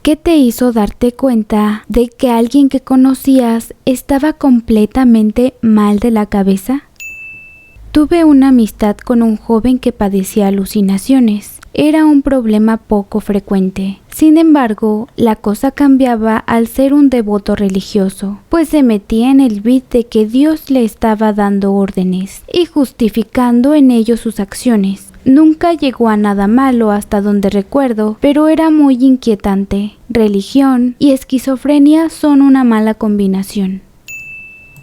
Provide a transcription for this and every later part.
¿Qué te hizo darte cuenta de que alguien que conocías estaba completamente mal de la cabeza? Tuve una amistad con un joven que padecía alucinaciones. Era un problema poco frecuente. Sin embargo, la cosa cambiaba al ser un devoto religioso, pues se metía en el beat de que Dios le estaba dando órdenes y justificando en ello sus acciones. Nunca llegó a nada malo hasta donde recuerdo, pero era muy inquietante. Religión y esquizofrenia son una mala combinación.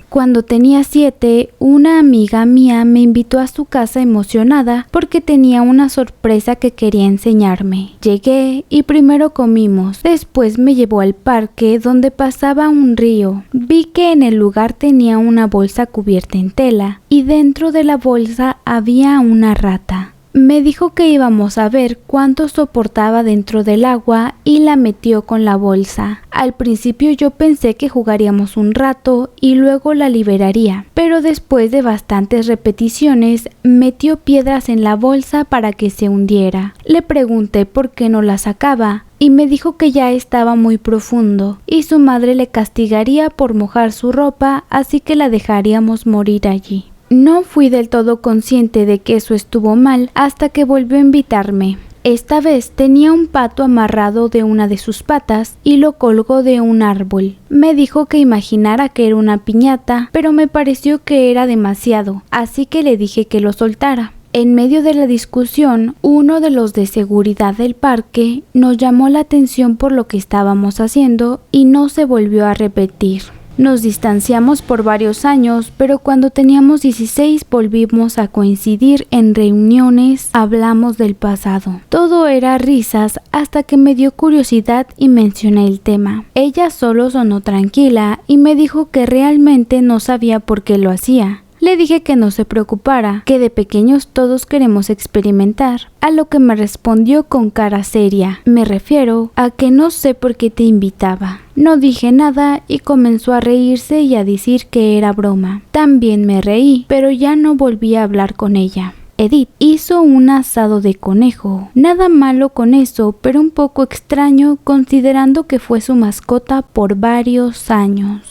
Cuando tenía 7, una amiga mía me invitó a su casa emocionada porque tenía una sorpresa que quería enseñarme. Llegué y primero comimos, después me llevó al parque donde pasaba un río. Vi que en el lugar tenía una bolsa cubierta en tela y dentro de la bolsa había una rata. Me dijo que íbamos a ver cuánto soportaba dentro del agua y la metió con la bolsa. Al principio yo pensé que jugaríamos un rato y luego la liberaría, pero después de bastantes repeticiones metió piedras en la bolsa para que se hundiera. Le pregunté por qué no la sacaba y me dijo que ya estaba muy profundo y su madre le castigaría por mojar su ropa, así que la dejaríamos morir allí. No fui del todo consciente de que eso estuvo mal hasta que volvió a invitarme. Esta vez tenía un pato amarrado de una de sus patas y lo colgó de un árbol. Me dijo que imaginara que era una piñata, pero me pareció que era demasiado, así que le dije que lo soltara. En medio de la discusión, uno de los de seguridad del parque nos llamó la atención por lo que estábamos haciendo y no se volvió a repetir. Nos distanciamos por varios años, pero cuando teníamos 16 volvimos a coincidir en reuniones, hablamos del pasado. Todo era risas hasta que me dio curiosidad y mencioné el tema. Ella solo sonó tranquila y me dijo que realmente no sabía por qué lo hacía. Le dije que no se preocupara, que de pequeños todos queremos experimentar, a lo que me respondió con cara seria. Me refiero a que no sé por qué te invitaba. No dije nada y comenzó a reírse y a decir que era broma. También me reí, pero ya no volví a hablar con ella. Edith hizo un asado de conejo. Nada malo con eso, pero un poco extraño considerando que fue su mascota por varios años.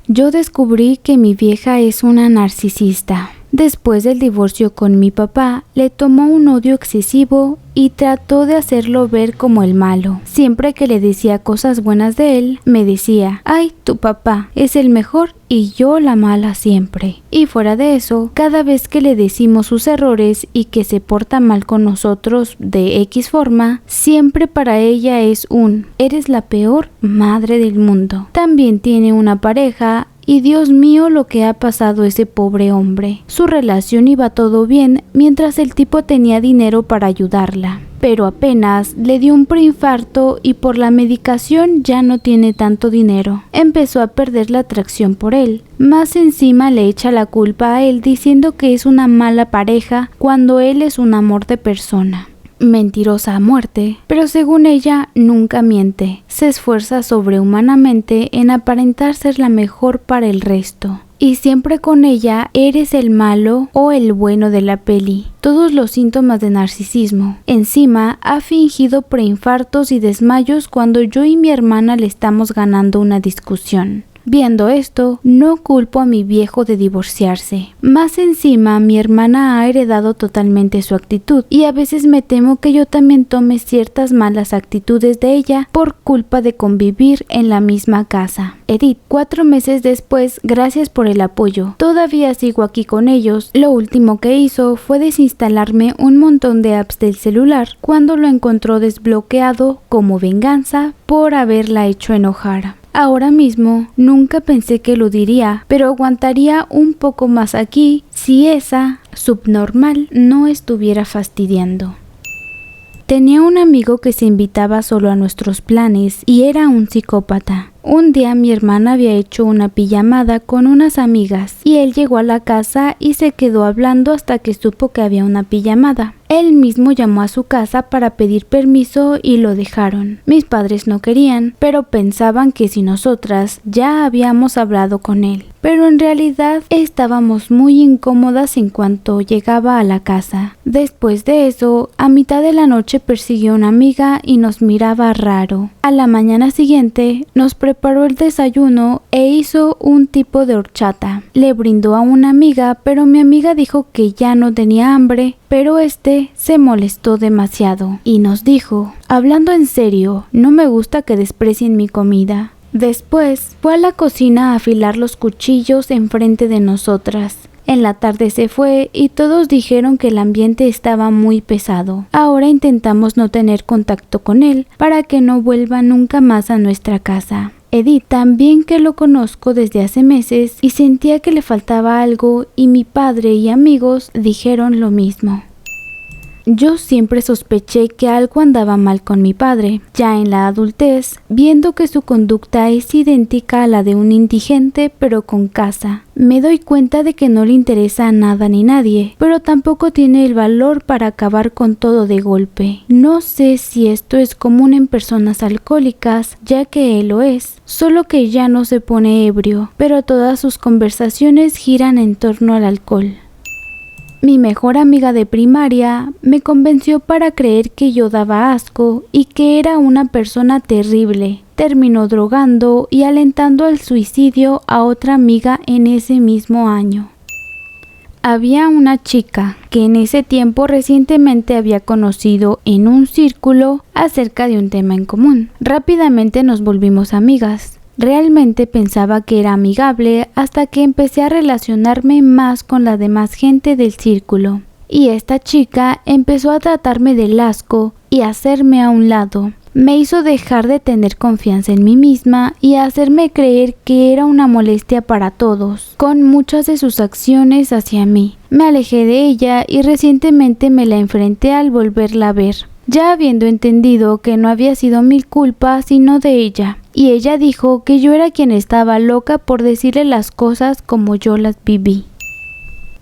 Yo descubrí que mi vieja es una narcisista. Después del divorcio con mi papá, le tomó un odio excesivo y trató de hacerlo ver como el malo. Siempre que le decía cosas buenas de él, me decía: "Ay, tu papá es el mejor y yo la mala siempre". Y fuera de eso, cada vez que le decimos sus errores y que se porta mal con nosotros de X forma, siempre para ella es un "eres la peor madre del mundo". También tiene una pareja y Dios mío lo que ha pasado ese pobre hombre. Su relación iba todo bien mientras el tipo tenía dinero para ayudarla, pero apenas le dio un preinfarto y por la medicación ya no tiene tanto dinero. Empezó a perder la atracción por él. Más encima le echa la culpa a él diciendo que es una mala pareja cuando él es un amor de persona. Mentirosa a muerte, pero según ella nunca miente. Se esfuerza sobrehumanamente en aparentar ser la mejor para el resto. Y siempre con ella eres el malo o el bueno de la peli. Todos los síntomas de narcisismo. Encima ha fingido preinfartos y desmayos cuando yo y mi hermana le estamos ganando una discusión. Viendo esto, no culpo a mi viejo de divorciarse. Más encima, mi hermana ha heredado totalmente su actitud y a veces me temo que yo también tome ciertas malas actitudes de ella por culpa de convivir en la misma casa. Edith, 4 meses después, gracias por el apoyo. Todavía sigo aquí con ellos. Lo último que hizo fue desinstalarme un montón de apps del celular cuando lo encontró desbloqueado como venganza por haberla hecho enojar. Ahora mismo nunca pensé que lo diría, pero aguantaría un poco más aquí si esa subnormal no estuviera fastidiando. Tenía un amigo que se invitaba solo a nuestros planes y era un psicópata. Un día mi hermana había hecho una pijamada con unas amigas y él llegó a la casa y se quedó hablando hasta que supo que había una pijamada. Él mismo llamó a su casa para pedir permiso y lo dejaron. Mis padres no querían, pero pensaban que si nosotras ya habíamos hablado con él. Pero en realidad estábamos muy incómodas en cuanto llegaba a la casa. Después de eso, a mitad de la noche persiguió a una amiga y nos miraba raro. A la mañana siguiente nos preparó el desayuno e hizo un tipo de horchata. Le brindó a una amiga, pero mi amiga dijo que ya no tenía hambre, pero se molestó demasiado y nos dijo: hablando en serio, no me gusta que desprecien mi comida. Después fue a la cocina a afilar los cuchillos enfrente de nosotras. En la tarde se fue y todos dijeron que el ambiente estaba muy pesado. Ahora intentamos no tener contacto con él para que no vuelva nunca más a nuestra casa. Edith, también que lo conozco desde hace meses y sentía que le faltaba algo, y mi padre y amigos dijeron lo mismo. Yo siempre sospeché que algo andaba mal con mi padre. Ya en la adultez, viendo que su conducta es idéntica a la de un indigente pero con casa, me doy cuenta de que no le interesa a nada ni nadie, pero tampoco tiene el valor para acabar con todo de golpe. No sé si esto es común en personas alcohólicas, ya que él lo es, solo que ya no se pone ebrio, pero todas sus conversaciones giran en torno al alcohol. Mi mejor amiga de primaria me convenció para creer que yo daba asco y que era una persona terrible. Terminó drogando y alentando al suicidio a otra amiga en ese mismo año. Había una chica que en ese tiempo recientemente había conocido en un círculo acerca de un tema en común. Rápidamente nos volvimos amigas. Realmente pensaba que era amigable hasta que empecé a relacionarme más con la demás gente del círculo. Y esta chica empezó a tratarme del asco y a hacerme a un lado. Me hizo dejar de tener confianza en mí misma y a hacerme creer que era una molestia para todos, con muchas de sus acciones hacia mí. Me alejé de ella y recientemente me la enfrenté al volverla a ver, ya habiendo entendido que no había sido mi culpa sino de ella. Y ella dijo que yo era quien estaba loca por decirle las cosas como yo las viví.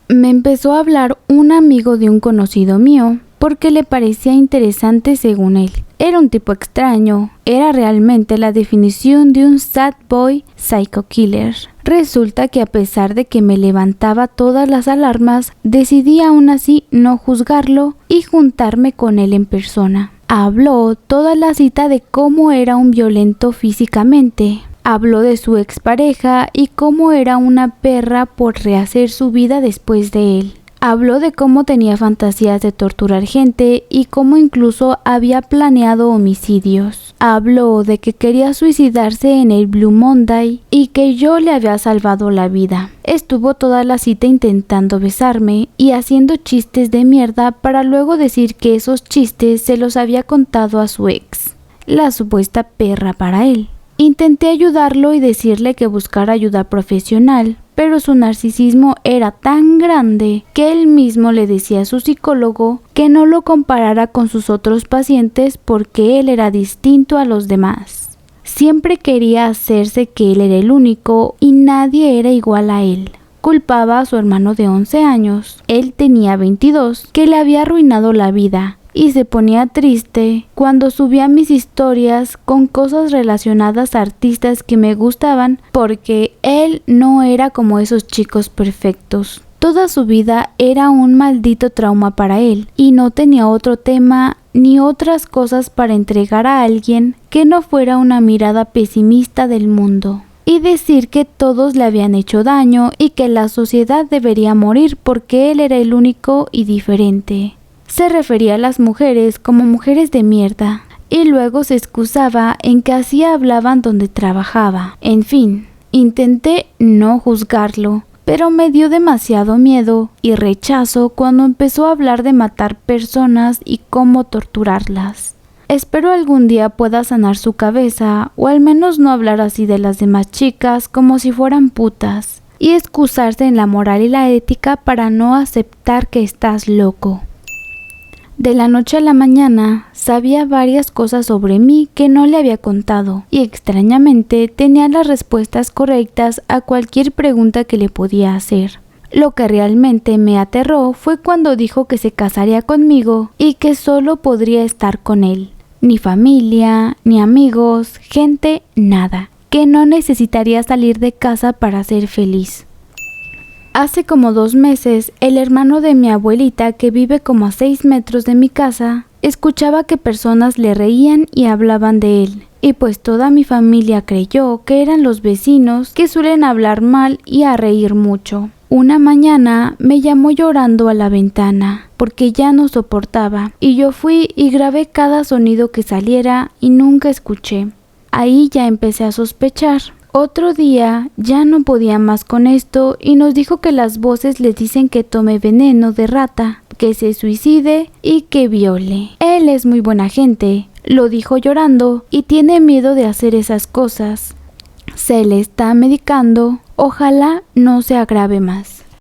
Me empezó a hablar un amigo de un conocido mío porque le parecía interesante según él. Era un tipo extraño, era realmente la definición de un sad boy psycho killer. Resulta que a pesar de que me levantaba todas las alarmas, decidí aún así no juzgarlo y juntarme con él en persona. Habló toda la cita de cómo era un violento físicamente. Habló de su expareja y cómo era una perra por rehacer su vida después de él. Habló de cómo tenía fantasías de torturar gente y cómo incluso había planeado homicidios. Habló de que quería suicidarse en el Blue Monday y que yo le había salvado la vida. Estuvo toda la cita intentando besarme y haciendo chistes de mierda para luego decir que esos chistes se los había contado a su ex, la supuesta perra para él. Intenté ayudarlo y decirle que buscara ayuda profesional, pero su narcisismo era tan grande que él mismo le decía a su psicólogo que no lo comparara con sus otros pacientes porque él era distinto a los demás. Siempre quería hacerse que él era el único y nadie era igual a él. Culpaba a su hermano de 11 años, él tenía 22, que le había arruinado la vida. Y se ponía triste cuando subía mis historias con cosas relacionadas a artistas que me gustaban porque él no era como esos chicos perfectos. Toda su vida era un maldito trauma para él y no tenía otro tema ni otras cosas para entregar a alguien que no fuera una mirada pesimista del mundo y decir que todos le habían hecho daño y que la sociedad debería morir porque él era el único y diferente. Se refería a las mujeres como mujeres de mierda y luego se excusaba en que así hablaban donde trabajaba. En fin, intenté no juzgarlo, pero me dio demasiado miedo y rechazo cuando empezó a hablar de matar personas y cómo torturarlas. Espero algún día pueda sanar su cabeza o al menos no hablar así de las demás chicas como si fueran putas y excusarse en la moral y la ética para no aceptar que estás loco. De la noche a la mañana sabía varias cosas sobre mí que no le había contado y extrañamente tenía las respuestas correctas a cualquier pregunta que le podía hacer. Lo que realmente me aterró fue cuando dijo que se casaría conmigo y que solo podría estar con él. Ni familia, ni amigos, gente, nada. Que no necesitaría salir de casa para ser feliz. Hace como 2 meses, el hermano de mi abuelita, que vive como a 6 metros de mi casa, escuchaba que personas le reían y hablaban de él. Y pues toda mi familia creyó que eran los vecinos que suelen hablar mal y a reír mucho. Una mañana me llamó llorando a la ventana porque ya no soportaba y yo fui y grabé cada sonido que saliera y nunca escuché. Ahí ya empecé a sospechar. Otro día ya no podía más con esto y nos dijo que las voces le dicen que tome veneno de rata, que se suicide y que viole. Él es muy buena gente, lo dijo llorando y tiene miedo de hacer esas cosas. Se le está medicando, ojalá no se agrave más.